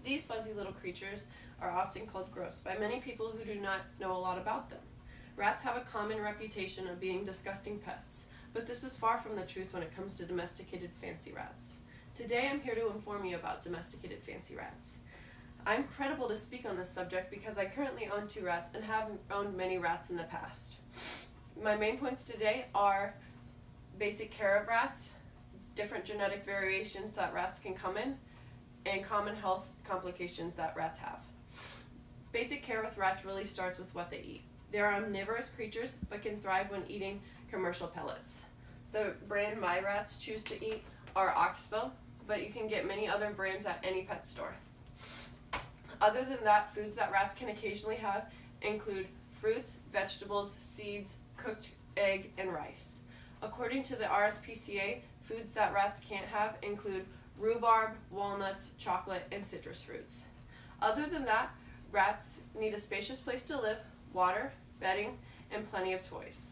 These fuzzy little creatures are often called gross by many people who do not know a lot about them. Rats have a common reputation of being disgusting pets, but this is far from the truth when it comes to domesticated fancy rats. Today I'm here to inform you about domesticated fancy rats. I'm credible to speak on this subject because I currently own 2 rats and have owned many rats in the past. My main points today are basic care of rats, different genetic variations that rats can come in, and common health complications that rats have. Basic care with rats really starts with what they eat. They are omnivorous creatures but can thrive when eating commercial pellets. The brand my rats choose to eat are Oxbow, but you can get many other brands at any pet store. Other than that, foods that rats can occasionally have include fruits, vegetables, seeds, cooked egg, and rice. According to the RSPCA, foods that rats can't have include rhubarb, walnuts, chocolate, and citrus fruits. Other than that, rats need a spacious place to live, water, bedding, and plenty of toys.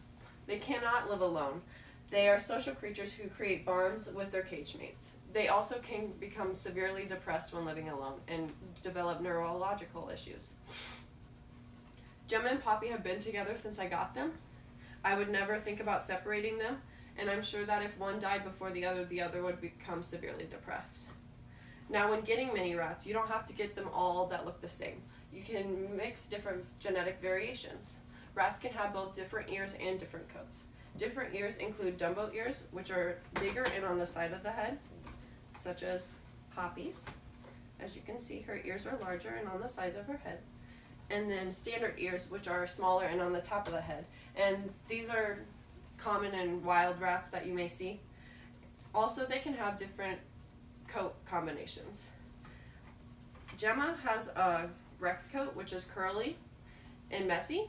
They cannot live alone. They are social creatures who create bonds with their cage mates. They also can become severely depressed when living alone and develop neurological issues. Gemma and Poppy have been together since I got them. I would never think about separating them, and I'm sure that if one died before the other would become severely depressed. Now, when getting mini rats, you don't have to get them all that look the same. You can mix different genetic variations. Rats can have both different ears and different coats. Different ears include Dumbo ears, which are bigger and on the side of the head, such as Poppy's. As you can see, her ears are larger and on the side of her head. And then standard ears, which are smaller and on the top of the head. And these are common in wild rats that you may see. Also, they can have different coat combinations. Gemma has a Rex coat, which is curly and messy.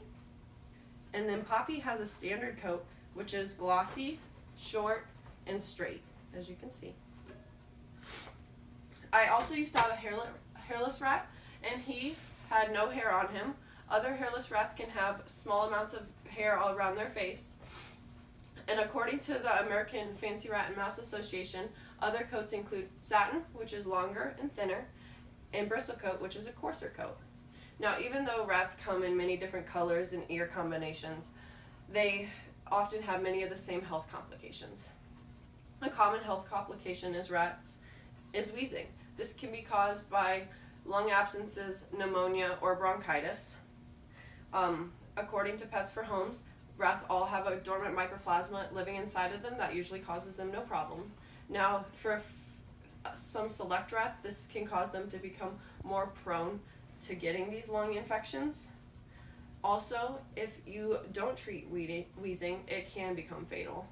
And then Poppy has a standard coat, which is glossy, short, and straight, as you can see. I also used to have a hairless rat, and he had no hair on him. Other hairless rats can have small amounts of hair all around their face. And according to the American Fancy Rat and Mouse Association, other coats include satin, which is longer and thinner, and bristlecoat, which is a coarser coat. Now, even though rats come in many different colors and ear combinations, they often have many of the same health complications. A common health complication is wheezing. This can be caused by lung abscesses, pneumonia, or bronchitis. According to Pets for Homes, rats all have a dormant mycoplasma living inside of them that usually causes them no problem. Now, for some select rats, this can cause them to become more prone to getting these lung infections. Also, if you don't treat wheezing, it can become fatal.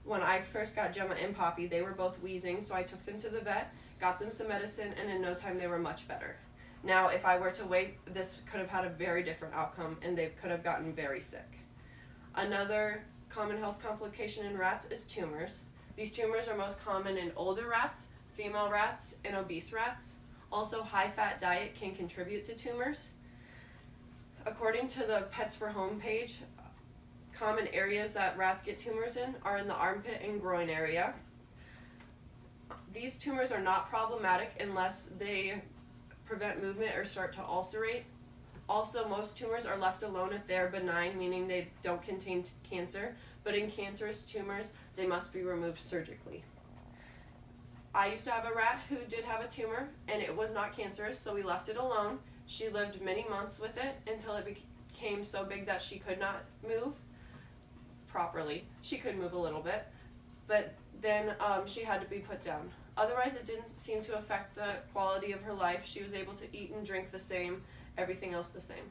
When I first got Gemma and Poppy, they were both wheezing, so I took them to the vet, got them some medicine, and in no time they were much better. Now, if I were to wait, this could have had a very different outcome, and they could have gotten very sick. Another common health complication in rats is tumors. These tumors are most common in older rats, female rats, and obese rats. Also, high-fat diet can contribute to tumors. According to the Pets for Home page, common areas that rats get tumors in are in the armpit and groin area. These tumors are not problematic unless they prevent movement or start to ulcerate. Also, most tumors are left alone if they're benign, meaning they don't contain cancer, but in cancerous tumors, they must be removed surgically. I used to have a rat who did have a tumor, and it was not cancerous, so we left it alone. She lived many months with it until it became so big that she could not move properly. She could move a little bit, but then she had to be put down. Otherwise, it didn't seem to affect the quality of her life. She was able to eat and drink the same, everything else the same.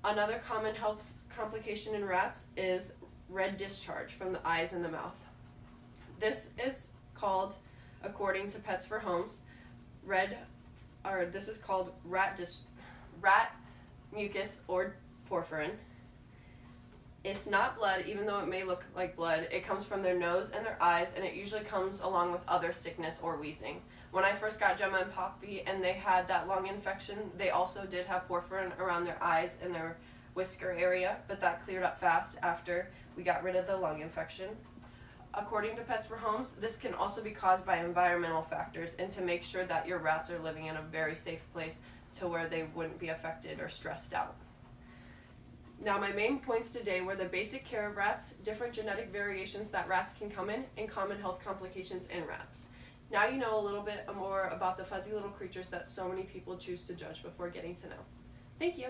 Another common health complication in rats is red discharge from the eyes and the mouth. This is called, according to Pets for Homes, this is called rat mucus or porphyrin. It's not blood, even though it may look like blood. It comes from their nose and their eyes, and it usually comes along with other sickness or wheezing. When I first got Gemma and Poppy and they had that lung infection, they also did have porphyrin around their eyes and their whisker area, but that cleared up fast after we got rid of the lung infection. according to Pets for Homes, this can also be caused by environmental factors, and to make sure that your rats are living in a very safe place to where they wouldn't be affected or stressed out. Now, my main points today were the basic care of rats, different genetic variations that rats can come in, and common health complications in rats. Now you know a little bit more about the fuzzy little creatures that so many people choose to judge before getting to know. Thank you.